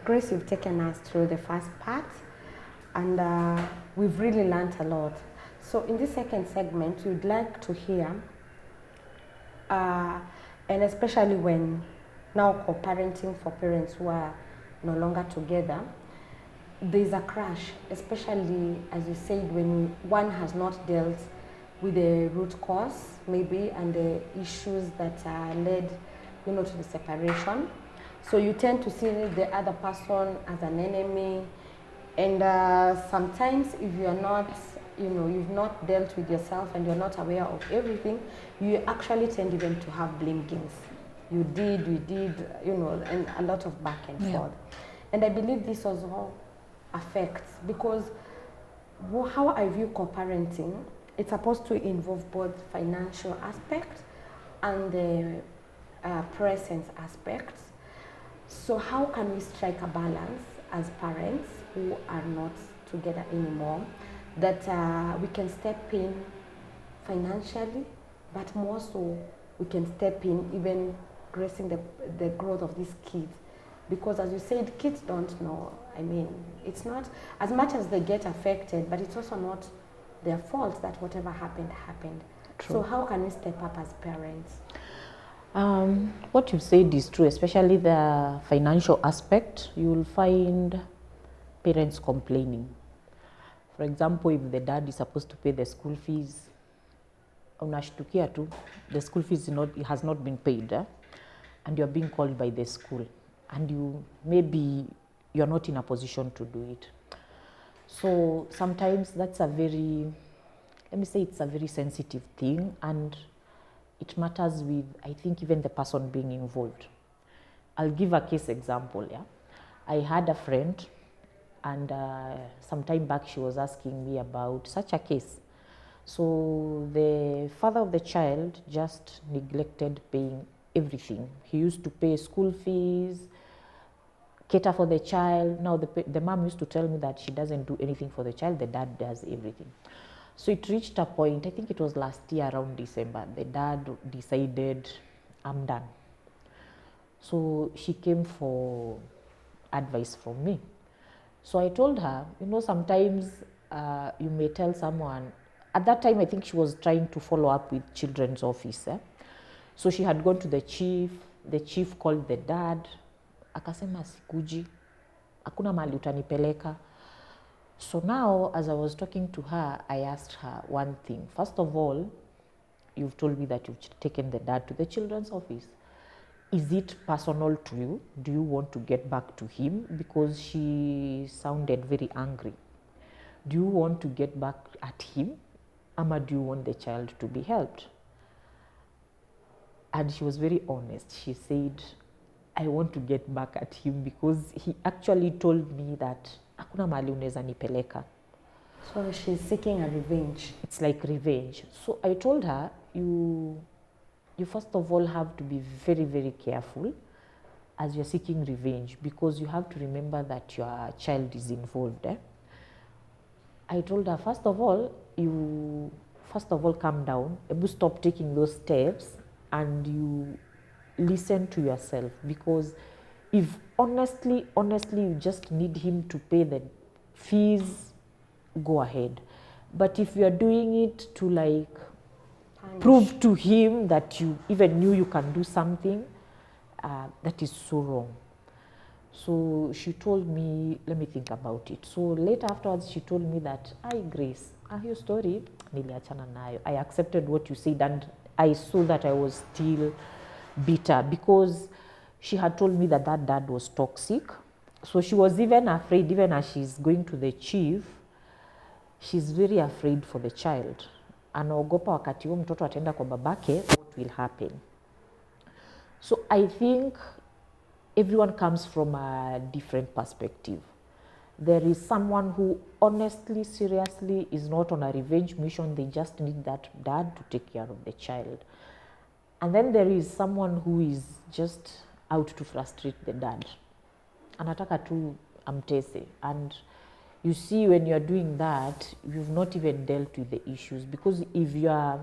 Grace, you've taken us through the first part, and we've really learned a lot. So in this second segment, we'd like to hear, and especially when now co-parenting for parents who are no longer together, there's a crash, especially as you said, when one has not dealt with the root cause, maybe, and the issues that led, to the separation. So you tend to see the other person as an enemy, and sometimes if you're not, you've not dealt with yourself and you're not aware of everything, you actually tend even to have blame games. We did, and a lot of back and forth. And I believe this also affects, because how I view co-parenting, it's supposed to involve both financial aspects and the presence aspects. So how can we strike a balance as parents who are not together anymore, that we can step in financially, but more so we can step in even gracing the growth of these kids? Because as you said, kids don't know. I mean, it's not, as much as they get affected, but it's also not their fault that whatever happened. True. So how can we step up as parents? What you've said is true, especially the financial aspect. You will find parents complaining. For example, if the dad is supposed to pay the school fees, unashtukia tu, the school fees has not been paid, and you're being called by the school, and you're not in a position to do it. So sometimes that's a very sensitive thing, and it matters with, I think, even the person being involved. I'll give a case example. I had a friend, and some time back she was asking me about such a case. So the father of the child just neglected paying everything. He used to pay school fees, cater for the child. Now the mom used to tell me that she doesn't do anything for the child, the dad does everything. So it reached a point, I think it was last year around December, the dad decided, I'm done. So she came for advice from me. So I told her, sometimes you may tell someone, at that time I think she was trying to follow up with children's office. So she had gone to the chief called the dad, akasema sikuji, hakuna mahali utanipeleka. So now, as I was talking to her, I asked her one thing. First of all, you've told me that you've taken the dad to the children's office. Is it personal to you? Do you want to get back to him? Because she sounded very angry. Do you want to get back at him? Or do you want the child to be helped? And she was very honest. She said, I want to get back at him because he actually told me that hakuna mahali unaweza nipeleka. So she's seeking a revenge. It's like revenge. So I told her, you first of all have to be very, very careful as you're seeking revenge, because you have to remember that your child is involved. I told her, first of all, calm down, stop taking those steps, and you listen to yourself, because if honestly you just need him to pay the fees, go ahead. But if you are doing it to prove to him that you even knew you can do something, that is so wrong. So she told me, let me think about it. So later afterwards, she told me that, Grace, your story, niliachana nayo. I accepted what you said, and I saw that I was still bitter, because she had told me that dad was toxic. So she was even afraid, even as she's going to the chief, she's very afraid for the child. Anaogopa wakati huo mtoto ataenda kwa babake, what will happen? So I think everyone comes from a different perspective. There is someone who honestly, seriously is not on a revenge mission. They just need that dad to take care of the child. And then there is someone who is just out to frustrate the dad. Anataka tu amtese. And you see, when you're doing that, you've not even dealt with the issues. Because if you are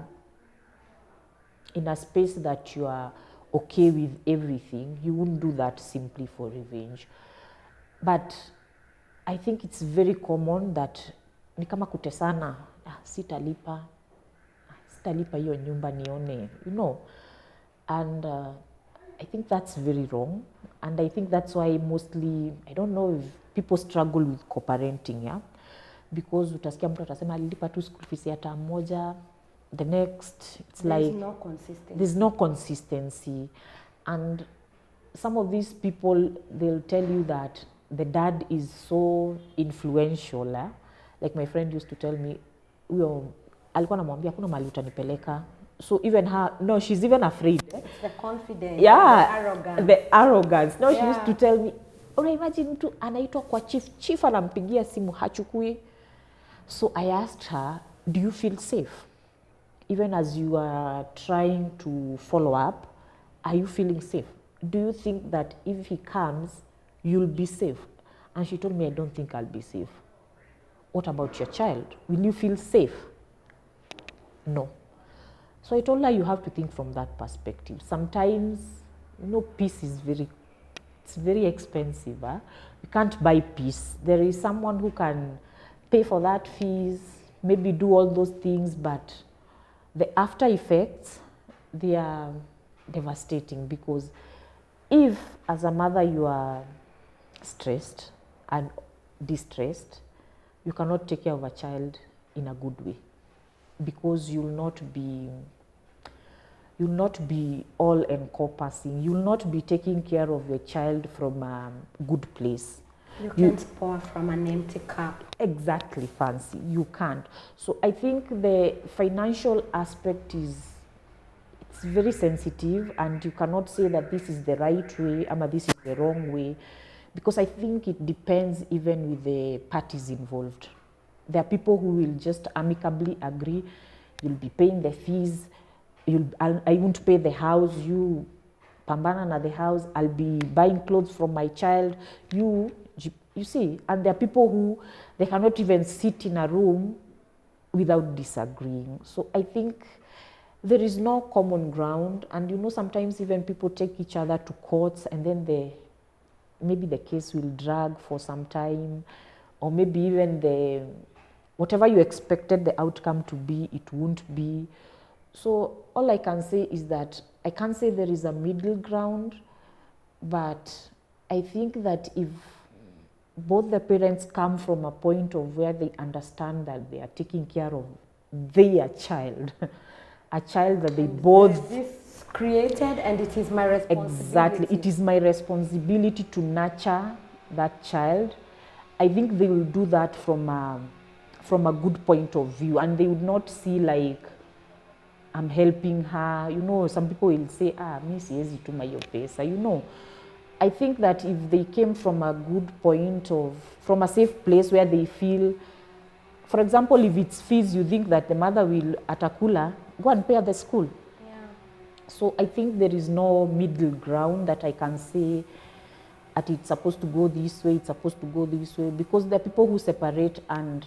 in a space that you are okay with everything, you wouldn't do that simply for revenge. But I think it's very common that ni kama kutesana, sitalipa hiyo nyumba nione, you know. And I think that's very wrong. And I think that's why mostly, I don't know if people struggle with co-parenting, yeah? Because utasikia mtu atasema alilipa tu school fees ya term moja, the next, it's like there's no consistency. And some of these people, they'll tell you that the dad is so influential. Like my friend used to tell me, alikuwa anamwambia hakuna mahali utanipeleka. So even her, no, she's even afraid. It's the confidence, yeah, the arrogance. The arrogance. No, she used to tell me, imagine mtu anaitwa kwa chief anampigia simu hachukui. So I asked her, do you feel safe? Even as you are trying to follow up, are you feeling safe? Do you think that if he comes, you'll be safe? And she told me, I don't think I'll be safe. What about your child? Will you feel safe? No. So I told her, you have to think from that perspective. Sometimes, peace is very expensive. You can't buy peace. There is someone who can pay for that fees, maybe do all those things, but the after effects, they are devastating, because if as a mother you are stressed and distressed, you cannot take care of a child in a good way, because you'll not be all encompassing. You'll not be taking care of your child from a good place. You can't pour from an empty cup. Exactly, Fancy. You can't. So I think the financial aspect it's very sensitive, and you cannot say that this is the right way or this is the wrong way, because I think it depends even with the parties involved. There are people who will just amicably agree, you'll be paying the fees, I won't pay the house, you pambana na the house, I'll be buying clothes from my child, you see. And there are people who, they cannot even sit in a room without disagreeing. So I think there is no common ground, and sometimes even people take each other to courts, and then maybe the case will drag for some time, or maybe even whatever you expected the outcome to be, it won't be. So all I can say is that I can't say there is a middle ground, but I think that if both the parents come from a point of where they understand that they are taking care of their child, a child that they both... This created, and it is my responsibility. Exactly. It is my responsibility to nurture that child. I think they will do that from a good point of view, and they would not see like I'm helping her. Some people will say, mi siwezi tuma hiyo pesa, I think that if they came from a good point from a safe place where they feel, for example, if it's fees, you think that the mother will atakula, go and pay at the school. Yeah. So I think there is no middle ground that I can say that it's supposed to go this way, it's supposed to go this way, because there are people who separate and...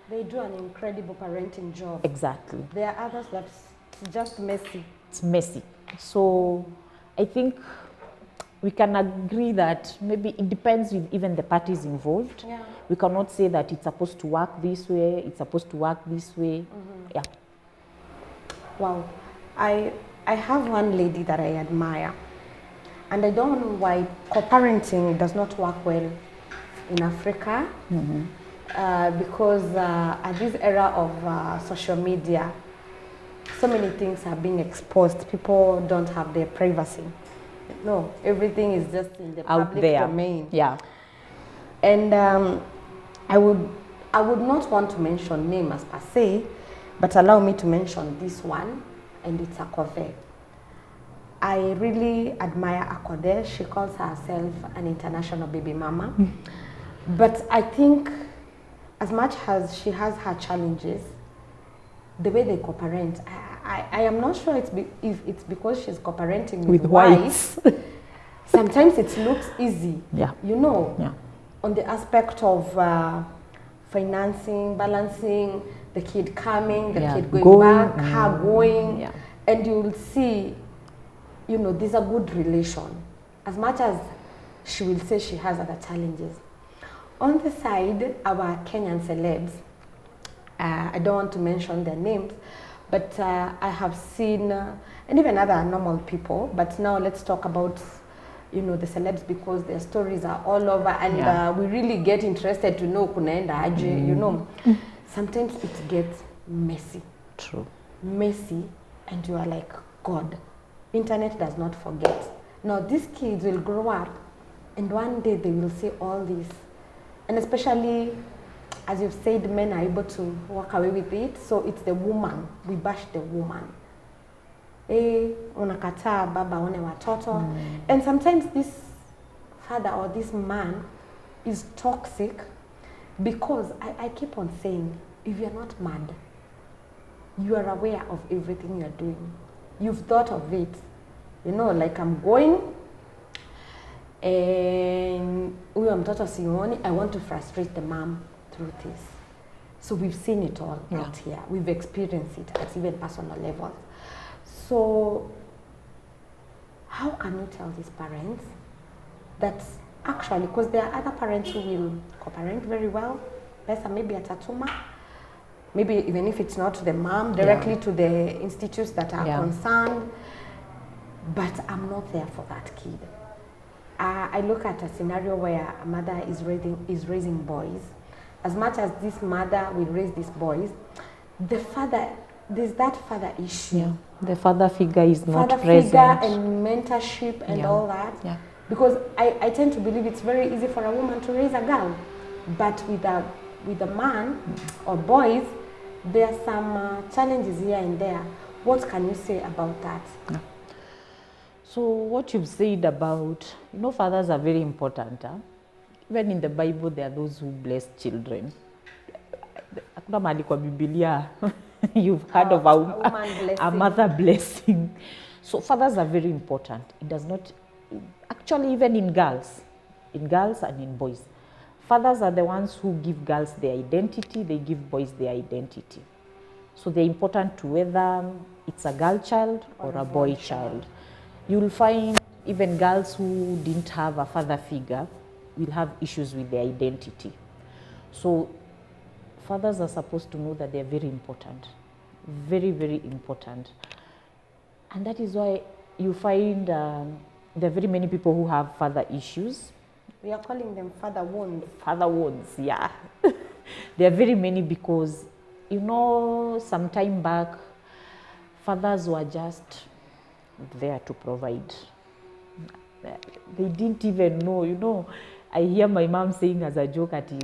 They do an incredible parenting job. Exactly. There are others that's just messy. It's messy. So I think we can agree that maybe it depends with even the parties involved. Yeah. We cannot say that it's supposed to work this way, it's supposed to work this way. Mm-hmm. Yeah. Wow. I have one lady that I admire, and I don't know why co-parenting does not work well in Africa. Mm-hmm. Because at this era of social media, so many things are being exposed. People don't have their privacy. No, everything is just in the out public there. domain. Yeah. And I would not want to mention names per se, but allow me to mention this one, and it's Akode. I really admire Akode. She calls herself an international baby mama. But I think as much as she has her challenges, the way they co-parent, I am not sure if it's because she's co-parenting with whites. Sometimes it looks easy. Yeah. Yeah. On the aspect of financing, balancing, the kid coming, the kid going back, her going, yeah. And you will see, there's a good relation. As much as she will say she has other challenges, On the side, our Kenyan celebs, I don't want to mention their names, but I have seen, and even other normal people, but now let's talk about, you know, the celebs, because their stories are all over, and we really get interested to know kunaenda aje, you know. Sometimes it gets messy. True. Messy, and you are like, God, internet does not forget. Now these kids will grow up, and one day they will say all this, and especially, as you've said, men are able to walk away with it, so it's the woman, we bash the woman. Unakataa baba one watoto. And sometimes this father or this man is toxic, because I keep on saying, if you're not mad, you are aware of everything you're doing. You've thought of it. You know, like, I'm going, and huyo mtoto sioni, I want to frustrate the mom through this. So we've seen it all out here. We've experienced it at even personal levels. So how can you tell these parents that actually, because there are other parents who will cooperate very well, pesa maybe atatuma, maybe even if it's not to the mom, directly to the institutes that are concerned, but I'm not there for that kid. I look at a scenario where a mother is raising boys. As much as this mother will raise these boys, the father, there's that father issue. Yeah. The father figure is not father present. Figure and mentorship and all that. Yeah. Because I tend to believe it's very easy for a woman to raise a girl, but with a man or boys, there are some challenges here and there. What can you say about that? Yeah. So what you've said about, you know, fathers are very important. Even in the Bible, there are those who bless children. Hakuna mahali kwa Biblia you've heard of a mother blessing. So fathers are very important. It does not, actually, even in girls and in boys. Fathers are the ones who give girls their identity, they give boys their identity. So they're important to whether it's a girl child or a boy child. You'll find even girls who didn't have a father figure will have issues with their identity. So fathers are supposed to know that they're very important, very, very important. And that is why you find there are very many people who have father issues. We are calling them father wounds. Father wounds, yeah. There are very many because, you know, some time back, fathers were just there to provide. They didn't even know, you know. I hear my mom saying as a joke ati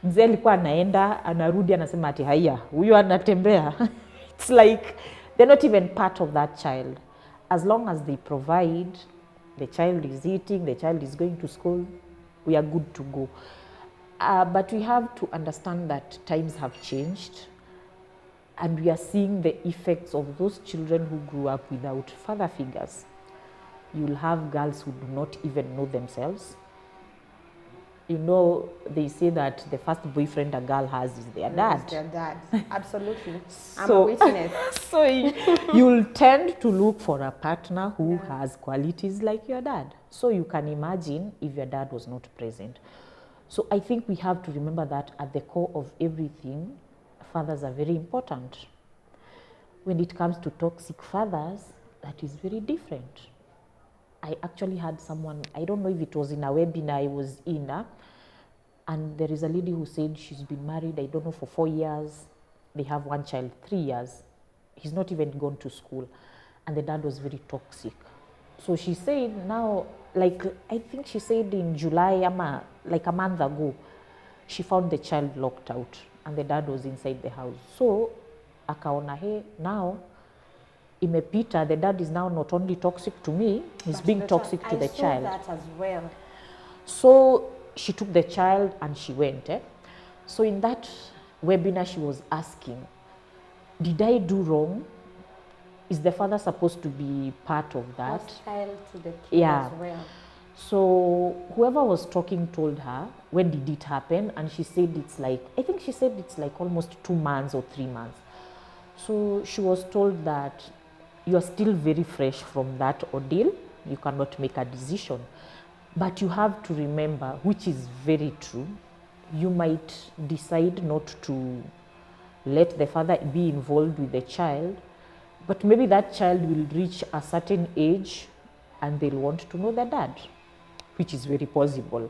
mzee alikuwa anaenda anarudi anasema ati haya huyu anatembea. It's like they're not even part of that child. As long as they provide, the child is eating, the child is going to school, we are good to go. But we have to understand that times have changed, and we are seeing the effects of those children who grew up without father figures. You'll have girls who do not even know themselves. You know, they say that the first boyfriend a girl has is their dad. It's their dad, absolutely. I'm a witness. So you'll tend to look for a partner who has qualities like your dad. So you can imagine if your dad was not present. So I think we have to remember that at the core of everything, fathers are very important. When it comes to toxic fathers, that is very different. I actually had someone, I don't know if it was in a webinar I was in, and there is a lady who said she's been married, I don't know, for 4 years. They have one child, 3 years. He's not even gone to school. And the dad was very toxic. So she said now, like, I think she said in July, like a month ago, she found the child locked out and the dad was inside the house. So, akaona, hey, now, imepita, the dad is now not only toxic to me, he's being toxic to the child. I saw that as well. So she took the child and she went. So in that webinar, she was asking, did I do wrong? Is the father supposed to be part of that? Hostile to the kid as well. So whoever was talking told her, when did it happen? And she said it's like, I think she said it's like almost 2 months or 3 months. So she was told that you are still very fresh from that ordeal. You cannot make a decision. But you have to remember, which is very true, you might decide not to let the father be involved with the child, but maybe that child will reach a certain age and they'll want to know their dad, which is very possible.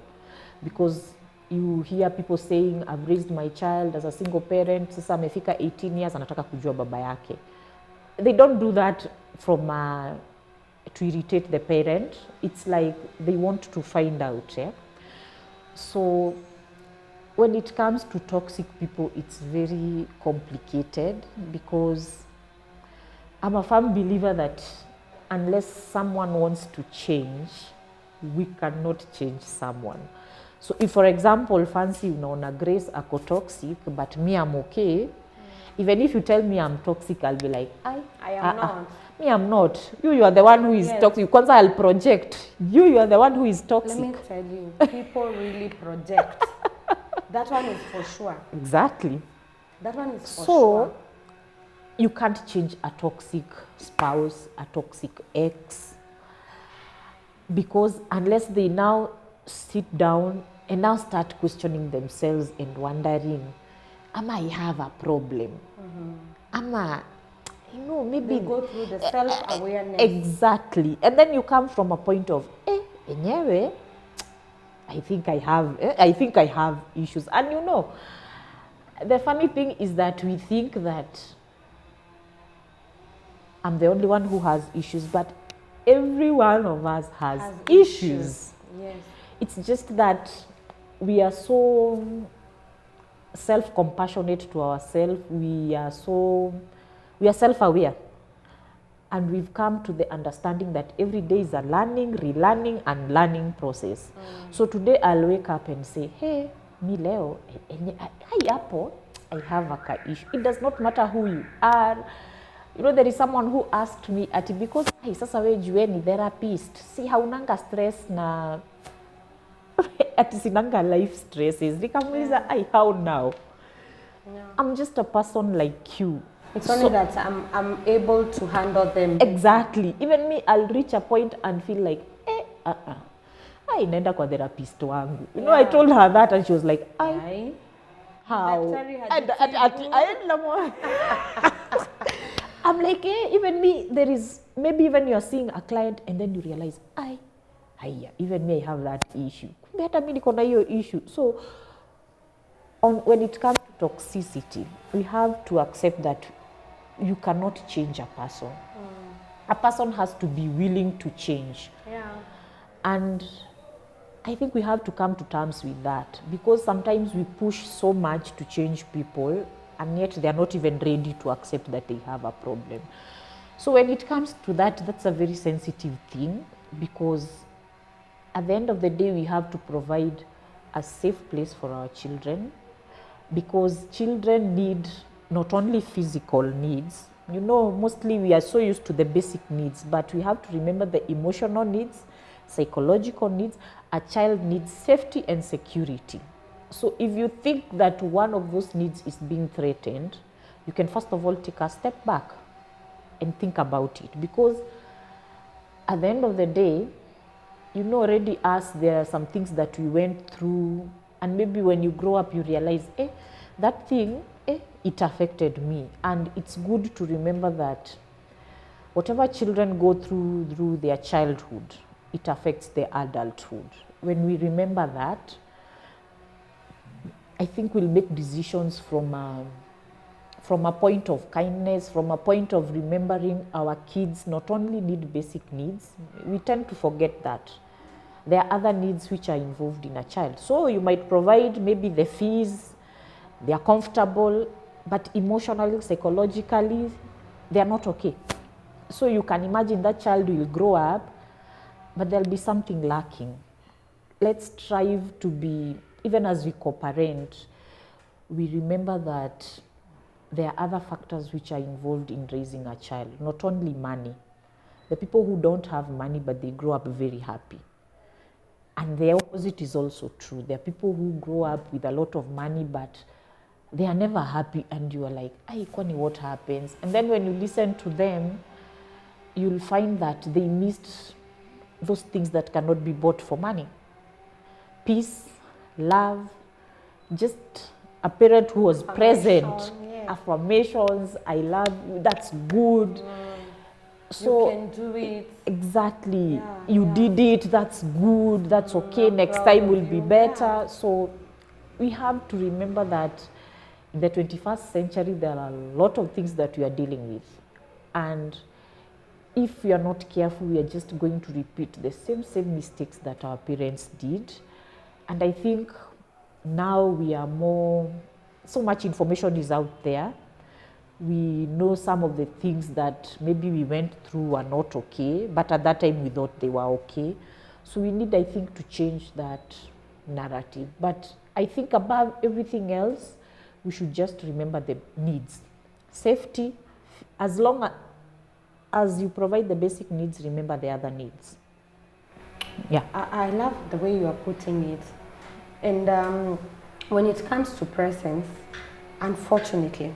Because you hear people saying, I've raised my child as a single parent, sasa amefika 18 years, anataka kujua baba yake. They don't do that from to irritate the parent. It's like they want to find out. Yeah? So when it comes to toxic people, it's very complicated, because I'm a firm believer that unless someone wants to change, we cannot change someone. So if, for example, Fancy, unaona Grace ako toxic, but me I'm okay, even if you tell me I'm toxic, I'll be like, I am not. Me, I'm not. You are the one who is toxic. Kwanza, I'll project. You are the one who is toxic. Let me tell you, people really project. That one is for sure. Exactly. That one is for sure. So, you can't change a toxic spouse, a toxic ex, because unless they now sit down and now start questioning themselves and wondering, am I have a problem? Am I, maybe they go through the self-awareness. Exactly. And then you come from a point of, anyway, I think I have issues. And the funny thing is that we think that I'm the only one who has issues, but every one of us has issues. Yes. It's just that we are so self-compassionate to ourselves. We are self-aware. And we've come to the understanding that every day is a learning, relearning, and learning process. So today I'll wake up and say, hey, mi leo, I have a issue. It does not matter who you are. There is someone who asked me, because sasa we jueni therapist, si haunanga stress na sinanga life stresses. Nikamuliza, how now? No. I'm just a person like you. It's only that I'm able to handle them. Exactly. Even me, I'll reach a point and feel like, nenda kwa therapist wangu. I told her that and she was like, how? I'm like, even me, there is, maybe even you're seeing a client and then you realize, even me, I have that issue. Hata mimi niko na hiyo issue. So, when it comes to toxicity, we have to accept that you cannot change a person. A person has to be willing to change. Yeah. And I think we have to come to terms with that, because sometimes we push so much to change people and yet they are not even ready to accept that they have a problem. So when it comes to that, that's a very sensitive thing, because at the end of the day, we have to provide a safe place for our children, because children need not only physical needs. Mostly we are so used to the basic needs, but we have to remember the emotional needs, psychological needs. A child needs safety and security. So if you think that one of those needs is being threatened, you can first of all take a step back and think about it, because at the end of the day, already us, there are some things that we went through, and maybe when you grow up, you realize, that thing, it affected me. And it's good to remember that whatever children go through their childhood, it affects their adulthood. When we remember that, I think we'll make decisions from a point of kindness, from a point of remembering our kids not only need basic needs. We tend to forget that there are other needs which are involved in a child. So you might provide maybe the fees, they are comfortable, but emotionally, psychologically, they are not okay. So you can imagine that child will grow up, but there'll be something lacking. Let's strive to be, even as we co-parent, we remember that there are other factors which are involved in raising a child, not only money. The people who don't have money, but they grow up very happy. And the opposite is also true. There are people who grow up with a lot of money, but they are never happy, and you are like, kwani what happens? And then when you listen to them, you'll find that they missed those things that cannot be bought for money. peace, love, just a parent who was present, Yeah. affirmations, I love you, that's good. So you can do it. exactly, Yeah, you yeah. did it, that's good, that's okay, I'm next proud time of will be you. better. Yeah. So we have to remember that in the 21st century there are a lot of things that we are dealing with, and if we are not careful, we are just going to repeat the same mistakes that our parents did. And I think now we are more, so much information is out there. We know some of the things that maybe we went through are not okay, but at that time we thought they were okay. So we need, I think, to change that narrative. But I think above everything else, we should just remember the needs. Safety, as long as you provide the basic needs, remember the other needs. Yeah. I love the way you are putting it. And when it comes to presence, unfortunately,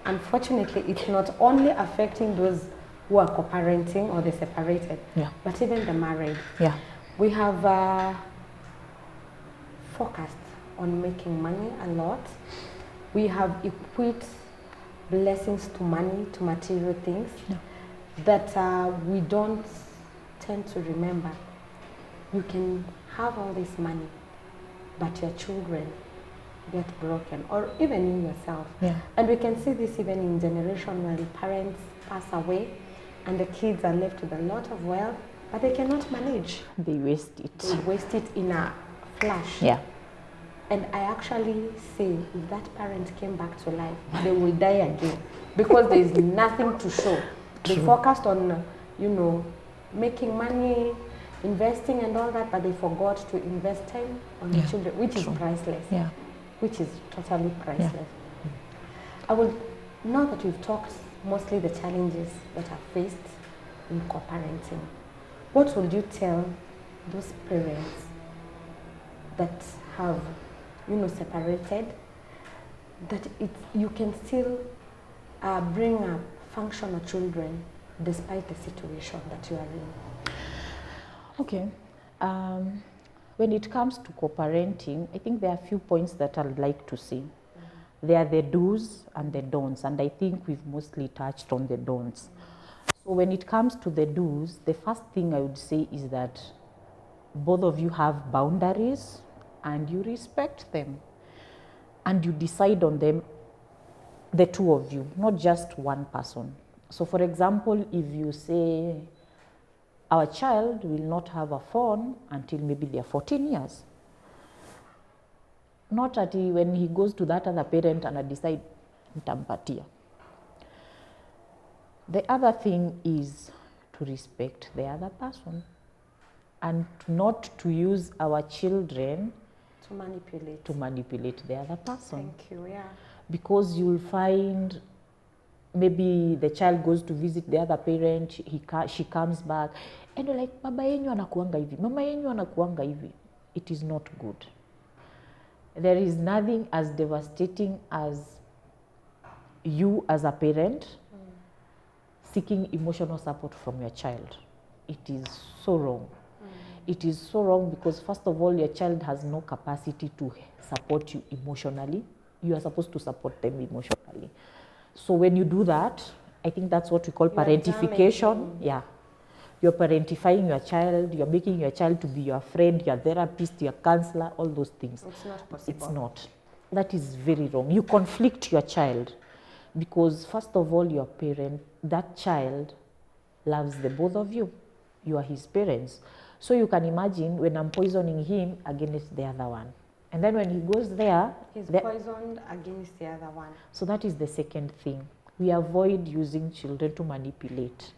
it's not only affecting those who are co-parenting or they separated, Yeah. but even the married. Yeah. We have focused on making money a lot. We have equate blessings to money, to material things, that we don't tend to remember. You can have all this money, but your children get broken, or even you yourself. Yeah. And we can see this even in generation where the parents pass away and the kids are left with a lot of wealth, but they cannot manage. They waste it. They waste it in a flash. Yeah. And I actually say, if that parent came back to life, they will die again, because there is nothing to show. They focused on, making money, investing and all that, but they forgot to invest time on the children, which is priceless. Yeah. Which is totally priceless. I would, now that we've talked mostly the challenges that are faced in co-parenting, what would you tell those parents that have, separated, that you can still bring up functional children despite the situation that you are in? Okay. When it comes to co-parenting, I think there are a few points that I'd like to see. There are the do's and the don'ts, and I think we've mostly touched on the don'ts. So when it comes to the do's, the first thing I would say is that both of you have boundaries and you respect them, and you decide on them, the two of you, not just one person. So for example, if you say, our child will not have a phone until maybe they are 14 years. Not until when he goes to that other parent and I decide, nitampatia. The other thing is to respect the other person and not to use our children to manipulate the other person. Thank you, yeah. Because you'll find maybe the child goes to visit the other parent, she comes back, and you're like, baba yenyu anakuanga hivi, mama yenyu anakuanga hivi. It is not good. There is nothing as devastating as you as a parent seeking emotional support from your child. It is so wrong. It is so wrong because first of all, your child has no capacity to support you emotionally. You are supposed to support them emotionally. So when you do that, I think that's what we call parentification. Yeah. You're parentifying your child, you're making your child to be your friend, your therapist, your counselor, all those things. It's not possible. It's not. That is very wrong. You conflict your child because first of all, your parent, that child loves the both of you. You are his parents. So you can imagine when I'm poisoning him against the other one. And then when he goes there, he's poisoned against the other one. So that is the second thing. We avoid using children to manipulate.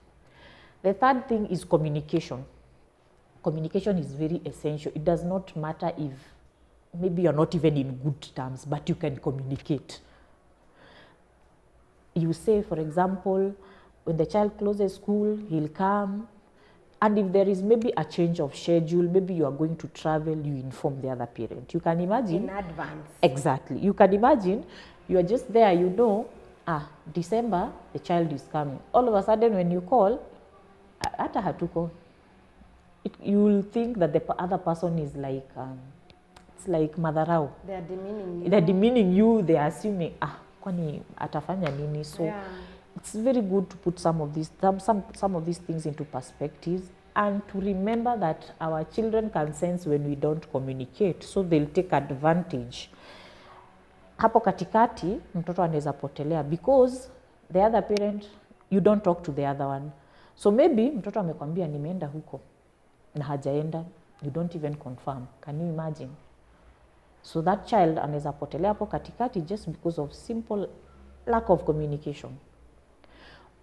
The third thing is communication. Communication is very essential. It does not matter if maybe you're not even in good terms, but you can communicate. You say, for example, when the child closes school, he'll come. And if there is maybe a change of schedule, maybe you are going to travel, you inform the other parent. You can imagine. In advance. Exactly. You can imagine, you are just there, December, the child is coming. All of a sudden, when you call, hata hatuko, you will think that the other person is like it's like madharau. They are demeaning you. They're demeaning you, they're assuming, kwani atafanya nini? So Yeah. it's very good to put some of these things into perspectives, and to remember that our children can sense when we don't communicate, so they'll take advantage. Hapo katikati mtoto anaweza potelea because the other parent, you don't talk to the other one. So maybe mtoto amekwambia nimeenda huko na hajaenda, you don't even confirm. Can you imagine? So that child anaweza potelea hapo katikati just because of simple lack of communication.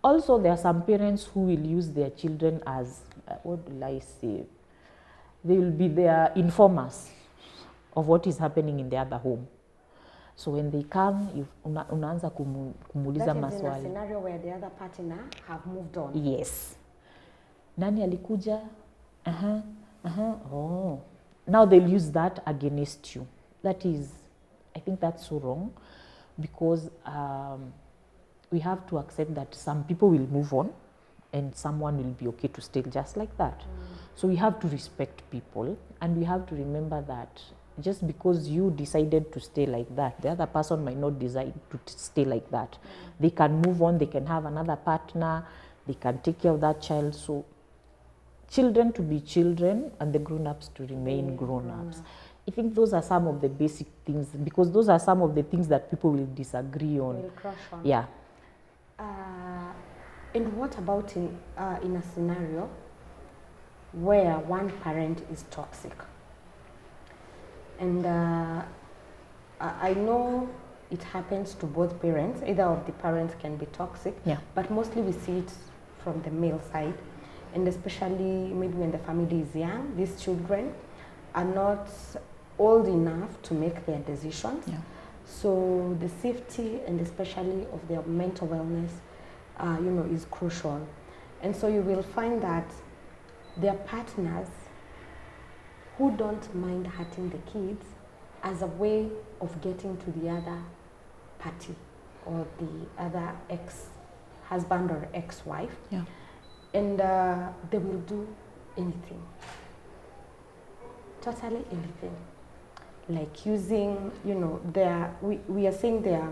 Also, there are some parents who will use their children as, what will I say? They will be their informers of what is happening in the other home. So when they come, unaanza kumuuliza maswali. That is in a scenario where the other partner have moved on. Yes. Nani alikuja? Oh. Now they'll use that against you. That is, I think that's so wrong, because we have to accept that some people will move on and someone will be okay to stay just like that. So we have to respect people, and we have to remember that just because you decided to stay like that, the other person might not decide to stay like that. They can move on, they can have another partner, they can take care of that child. So children to be children and the grown-ups to remain grown-ups. I think those are some of the basic things, because those are some of the things that people will disagree on. Will crush on. Yeah. And what about in a scenario where one parent is toxic? And I know it happens to both parents. Either of the parents can be toxic, Yeah. but mostly we see it from the male side. And especially maybe when the family is young, these children are not old enough to make their decisions. Yeah. So the safety and especially of their mental wellness, is crucial. And so you will find that their partners who don't mind hurting the kids as a way of getting to the other party or the other ex-husband or ex-wife. Yeah. And they will do anything, totally anything. Like using, we are saying there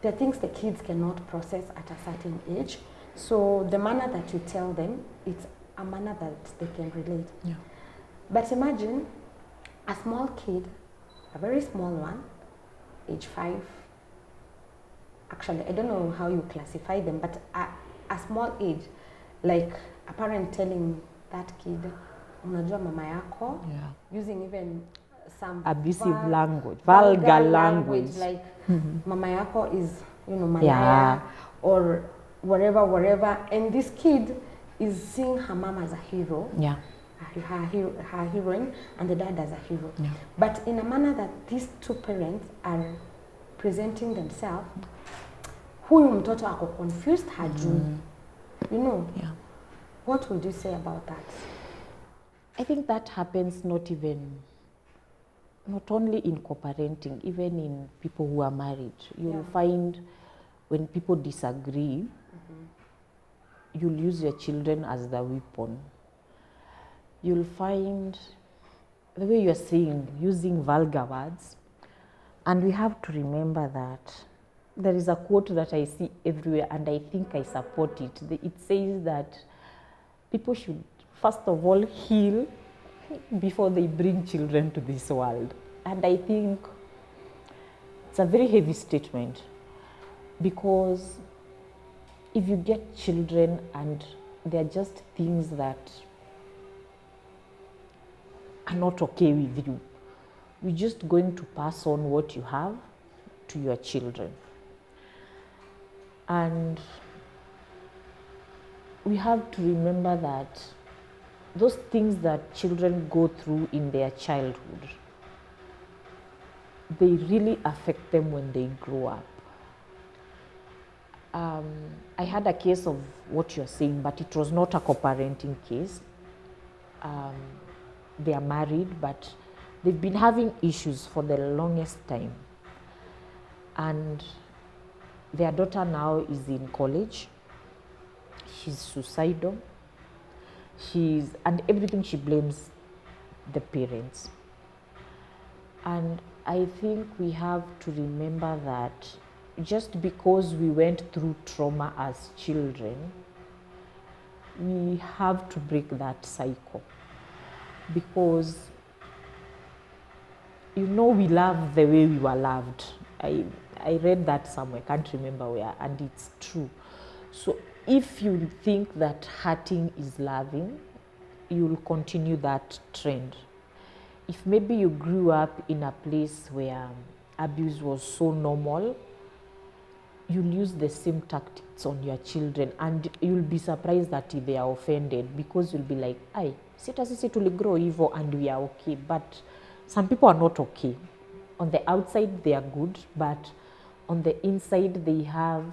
are things the kids cannot process at a certain age. So the manner that you tell them, it's a manner that they can relate. Yeah. But imagine a small kid, a very small one, age 5. Actually, I don't know how you classify them, but a small age, like a parent telling that kid, unajua mama yako, Yeah. using even some Abusive language, vulgar language. like mama yako is, malaya, Yeah. or whatever. And this kid is seeing her mom as a hero, Yeah. her heroine, and the dad as a hero. Yeah. But in a manner that these two parents are presenting themselves, huyu mtoto ako confused, hajui. Yeah. What would you say about that? I think that happens not only in co-parenting, even in people who are married. You'll find when people disagree, you'll use your children as the weapon. You'll find the way you're saying, using vulgar words. And we have to remember that there is a quote that I see everywhere, and I think I support it. It says that people should, first of all, heal before they bring children to this world. And I think it's a very heavy statement, because if you get children and they're just things that are not okay with you, you're just going to pass on what you have to your children. And we have to remember that those things that children go through in their childhood, they really affect them when they grow up. I had a case of what you're saying, but it was not a co-parenting case. They are married, but they've been having issues for the longest time. And their daughter now is in college. She's suicidal. And everything she blames the parents. And I think we have to remember that just because we went through trauma as children, we have to break that cycle. Because, you know, we love the way we were loved. I read that somewhere, can't remember where, and it's true. So if you think that hurting is loving, you'll continue that trend. If maybe you grew up in a place where abuse was so normal, you'll use the same tactics on your children, and you'll be surprised that they are offended, because you'll be like, "Ai, sita sisi tuligrow hivyo and we are okay." But some people are not okay. On the outside they are good, but on the inside they have,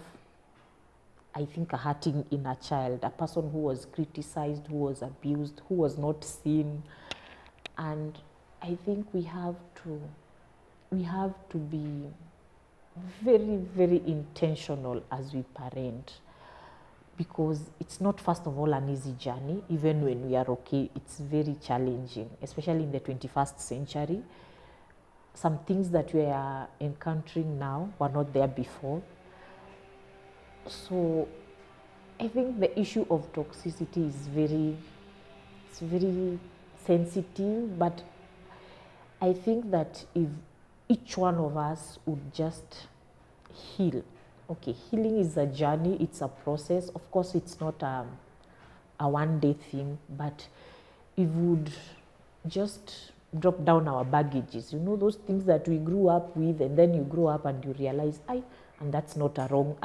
I think, a hurting inner child, a person who was criticized, who was abused, who was not seen. And I think we have to be very, very intentional as we parent, because it's not, first of all, an easy journey. Even when we are okay, it's very challenging, especially in the 21st century. Some things that we are encountering now were not there before. So I think the issue of toxicity is very sensitive, but I think that if each one of us would just heal. Okay, healing is a journey, it's a process. Of course, it's not a one-day thing, but if we would just drop down our baggages, you know, those things that we grew up with, and then you grow up and you realize, and that's not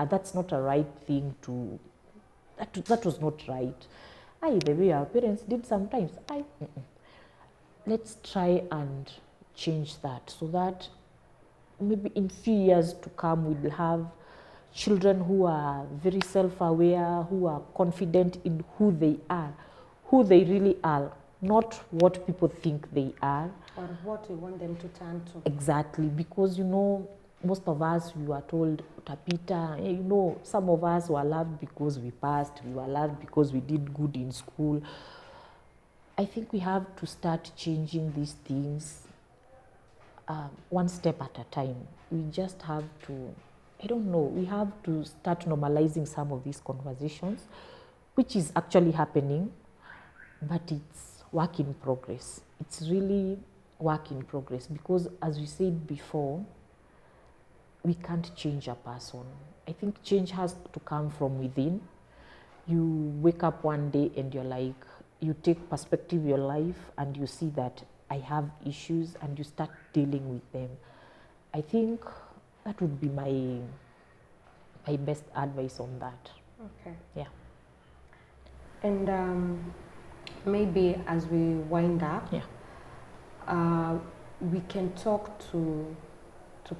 that's not a right thing to, that was not right. The way our parents did sometimes, let's try and change that, so that maybe in few years to come we'll have children who are very self-aware, who are confident in who they really are, not what people think they are. Or what we want them to turn to. Exactly, because, you know, most of us, we were told, utapita. You know, some of us were loved because we passed, we were loved because we did good in school. I think we have to start changing these things one step at a time. We just have to, we have to start normalizing some of these conversations, which is actually happening, but it's work in progress. It's really work in progress, because as we said before, we can't change a person. I think change has to come from within. You wake up one day and you're like, you take perspective of your life and you see that I have issues, and you start dealing with them. I think that would be my best advice on that. Okay. Yeah. And maybe as we wind up, we can talk to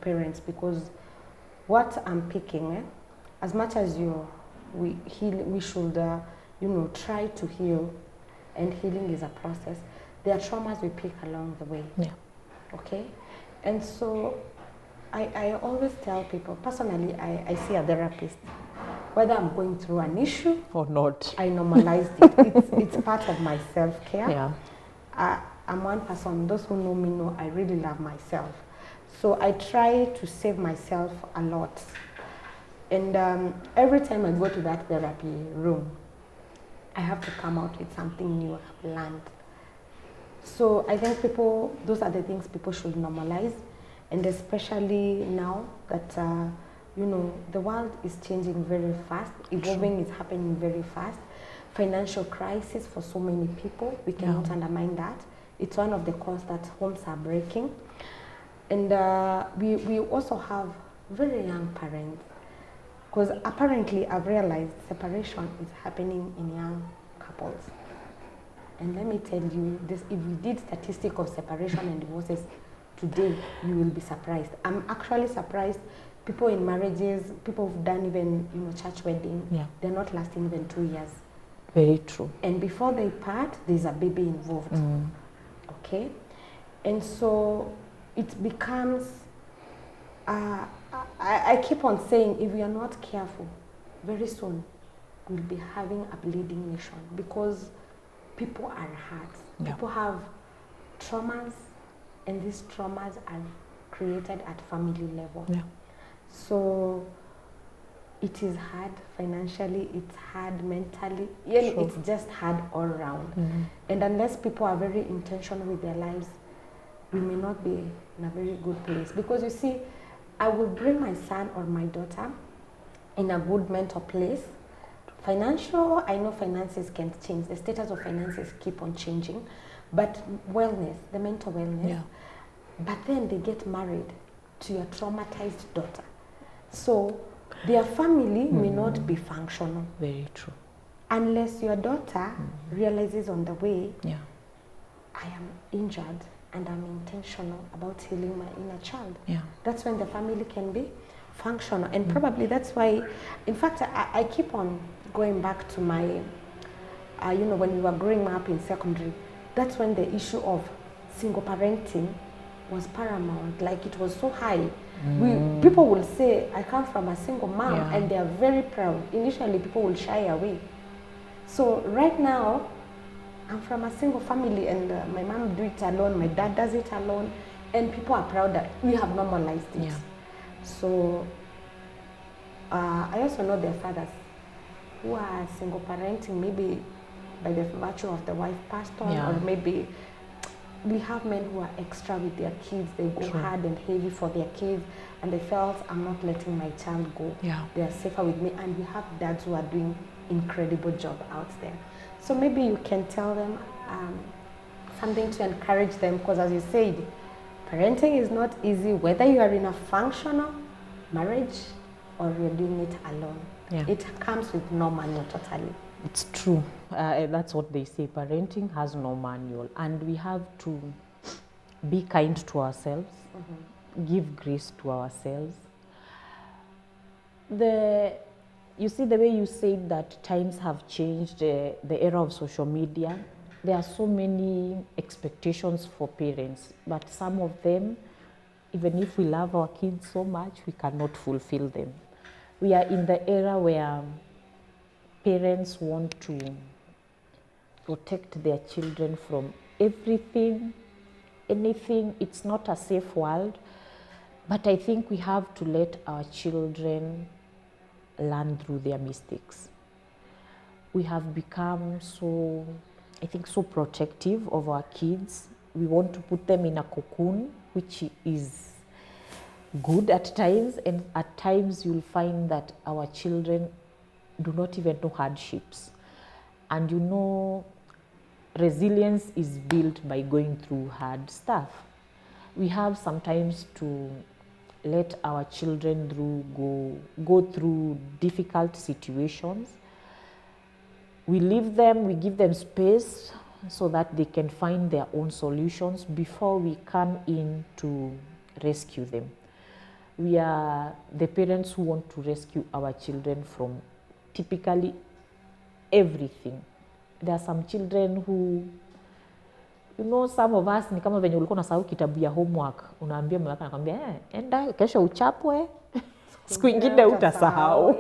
parents, because what I'm picking, as much as we should try to heal, and healing is a process. There are traumas we pick along the way. Yeah. Okay? And so I always tell people, personally, I see a therapist. Whether I'm going through an issue or not, I normalized it. It's part of my self-care. Yeah. I'm one person, those who know me know I really love myself. So I try to save myself a lot. And every time I go to that therapy room, I have to come out with something new I've learned. So I think those are the things people should normalize, and especially now that the world is changing very fast, evolving is happening very fast. Financial crisis for so many people, we cannot undermine that. It's one of the causes that homes are breaking. And we also have very young parents, because apparently I've realized separation is happening in young couples. And let me tell you this, if we did statistics of separation and divorces today, you will be surprised. I'm actually surprised. People in marriages, people who've done even church wedding, they're not lasting even 2 years. Very true. And before they part, there's a baby involved. Okay? And so it becomes, I keep on saying, if we are not careful, very soon we'll be having a bleeding nation, because people are hurt. People have traumas, and these traumas are created at family level. Yeah. So it is hard financially, it's hard mentally, yeah, Sure. it's just hard all around. And unless people are very intentional with their lives, we may not be in a very good place. Because you see, I will bring my son or my daughter in a good mental place. Financial, I know finances can change. The status of finances keep on changing. But wellness, the mental wellness. Yeah. But then they get married to your traumatized daughter. So their family may not be functional Very true. unless your daughter realizes on the way, Yeah. I am injured and I'm intentional about healing my inner child. Yeah. That's when the family can be functional. And probably that's why, in fact, I keep on going back to my, you know, when we were growing up in secondary, that's when the issue of single parenting was paramount. Like, it was so high. People will say, I come from a single mom, Yeah. and they are very proud. Initially, people will shy away. So right now, I'm from a single family, and my mom do it alone, my dad does it alone, and people are proud that we have normalized it. Yeah. So I also know their fathers who are single parenting, maybe by the virtue of the wife passed on, Yeah. or maybe we have men who are extra with their kids. They go True. hard and heavy for their kids, and they felt, I'm not letting my child go. Yeah. They are safer with me. And we have dads who are doing incredible job out there. So maybe you can tell them something to encourage them, because as you said, parenting is not easy, whether you are in a functional marriage or you're doing it alone. Yeah. It comes with no manual totally. It's true. That's what they say. Parenting has no manual, and we have to be kind to ourselves, give grace to ourselves. You see, the way you said that times have changed, the era of social media, there are so many expectations for parents, but some of them, even if we love our kids so much, we cannot fulfill them. We are in the era where parents want to protect their children from everything, anything. It's not a safe world, but I think we have to let our children learn through their mistakes. We have become so, I think, so protective of our kids. We want to put them in a cocoon, which is good at times, and at times you'll find that our children do not even know hardships. And you know, resilience is built by going through hard stuff. We have sometimes to let our children go through difficult situations. We leave them, we give them space so that they can find their own solutions before we come in to rescue them. We are the parents who want to rescue our children from typically everything. There are some children who, you know, some of us ni kama venye ulikuwa unasahau kitabu ya homework, unaambia mama yako, anakuambia enda kesho uchapwe, siku ingine utasahau.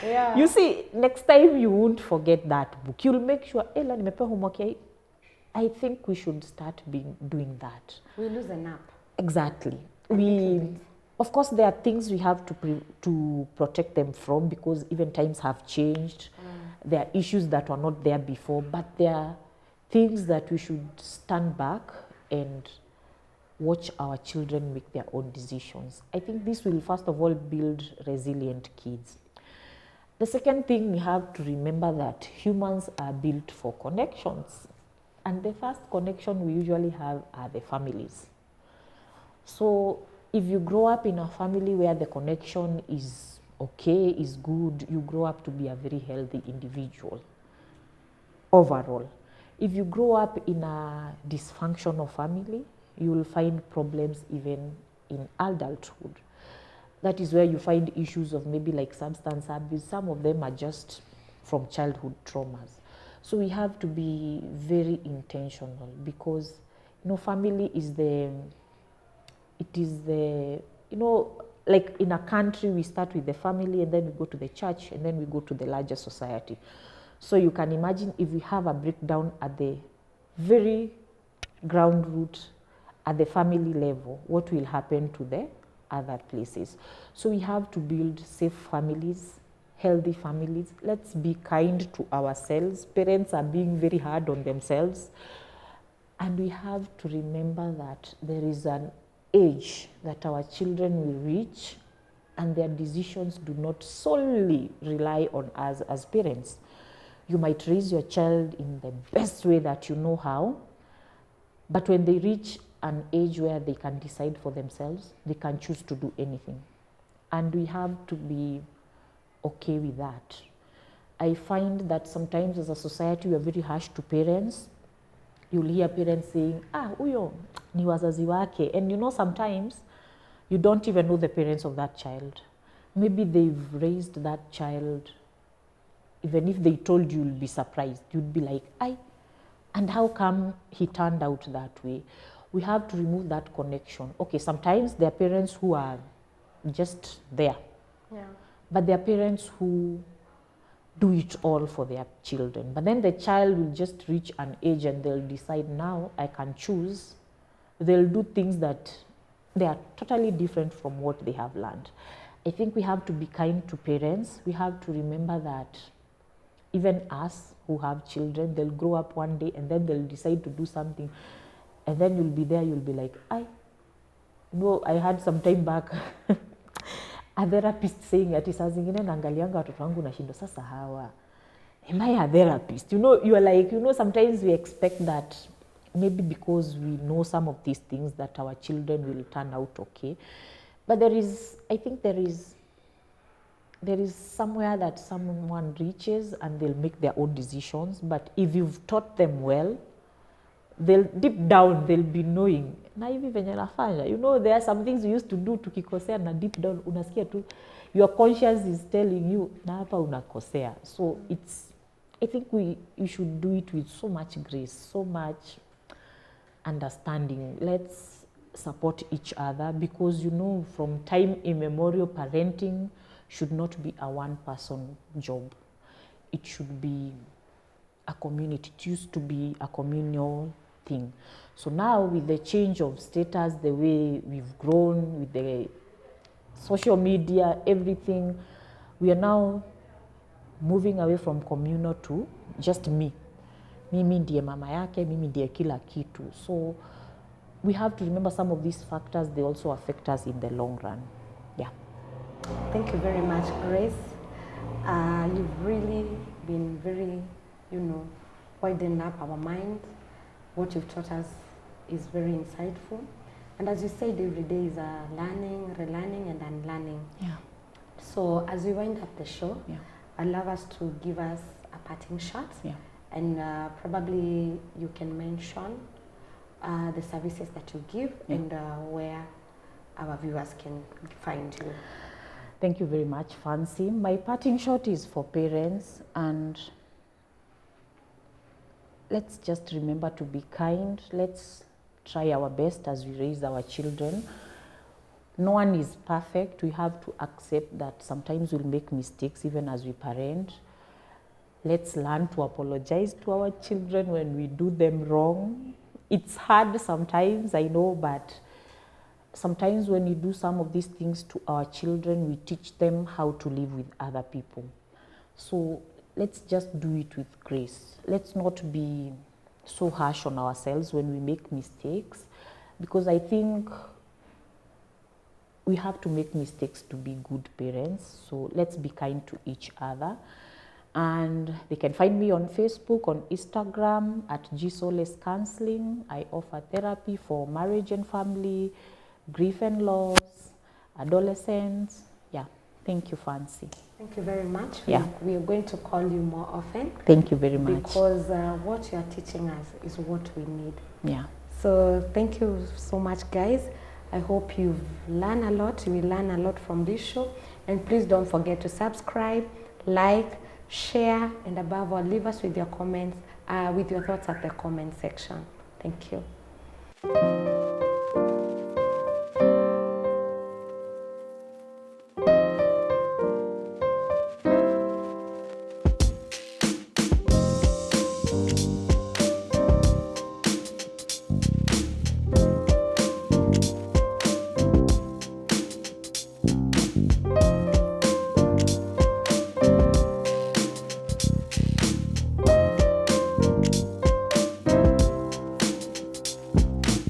Yeah. You see, next time you won't forget that book. You'll make sure, Ella, nimepewa homework ya hii. I think we should start doing that. We loosen up. Exactly. A little bit. Of course, there are things we have to protect them from, because even times have changed. There are issues that were not there before, but there are things that we should stand back and watch our children make their own decisions. I think this will first of all build resilient kids. The second thing, we have to remember that humans are built for connections. And the first connection we usually have are the families. So if you grow up in a family where the connection is okay, is good, you grow up to be a very healthy individual overall. If you grow up in a dysfunctional family, you will find problems even in adulthood. That is where you find issues of maybe like substance abuse. Some of them are just from childhood traumas. So we have to be very intentional, because, you know, family is you know, like in a country, we start with the family, and then we go to the church, and then we go to the larger society. So you can imagine if we have a breakdown at the very ground root, at the family level, what will happen to the other places? So we have to build safe families, healthy families. Let's be kind to ourselves. Parents are being very hard on themselves. And we have to remember that there is an age that our children will reach, and their decisions do not solely rely on us as parents. You might raise your child in the best way that you know how, but when they reach an age where they can decide for themselves, they can choose to do anything. And we have to be okay with that. I find that sometimes as a society we are very harsh to parents. You'll hear parents saying, huyo ni wazazi wake. And you know, sometimes you don't even know the parents of that child. Maybe they've raised that child. Even if they told you, you'll be surprised. You'd be like, and how come he turned out that way? We have to remove that connection. Okay, sometimes there are parents who are just there. Yeah. But there are parents who do it all for their children. But then the child will just reach an age and they'll decide, now I can choose. They'll do things that they are totally different from what they have learned. I think we have to be kind to parents. We have to remember that even us who have children, they'll grow up one day and then they'll decide to do something. And then you'll be there, you'll be like, I had some time back a therapist saying ati saa zingine naangalianga watoto wangu nashindo sasa hawa. Am I a therapist? You know, you are like, sometimes we expect that maybe because we know some of these things that our children will turn out okay. But I think there is somewhere that someone reaches and they'll make their own decisions. But if you've taught them well, they'll deep down, they'll be knowing. Na hivi venye nafanya. There are some things we used to do tukikosea na deep down unasikia tu. Your conscience is telling you, na hapa unakosea. So I think you should do it with so much grace, so much understanding. Let's support each other because, from time immemorial, parenting should not be a one-person job. It should be a community. It used to be a communal thing. So now with the change of status, the way we've grown, with the social media, everything, we are now moving away from communal to just me. Mimi ndiye mama yake, mimi ndiye kila kitu. So we have to remember some of these factors, they also affect us in the long run. Yeah. Thank you very much, Grace. You've really been very, widen up our mind. What you've taught us is very insightful. And as you said, every day is a learning, relearning, and unlearning. Yeah. So as we wind up the show, Yeah. I'd love us to give us a parting shot. Yeah. And probably you can mention the services that you give and where our viewers can find you. Thank you very much, Fancy. My parting shot is for parents, and let's just remember to be kind. Let's try our best as we raise our children. No one is perfect. We have to accept that sometimes we'll make mistakes even as we parent. Let's learn to apologize to our children when we do them wrong. It's hard sometimes, I know, but sometimes when you do some of these things to our children, we teach them how to live with other people. So let's just do it with grace. Let's not be so harsh on ourselves when we make mistakes, because I think we have to make mistakes to be good parents. So let's be kind to each other. And they can find me on Facebook, on Instagram at G-Solace Counseling. I offer therapy for marriage and family, grief and loss, adolescents. Yeah, thank you, Fancy. Thank you very much. Yeah. We are going to call you more often. Thank you very much. Because what you are teaching us is what we need. Yeah. So thank you so much, guys. I hope you've learned a lot. You will learn a lot from this show. And please don't forget to subscribe, like, share, and above all, leave us with your comments, with your thoughts at the comment section. Thank you.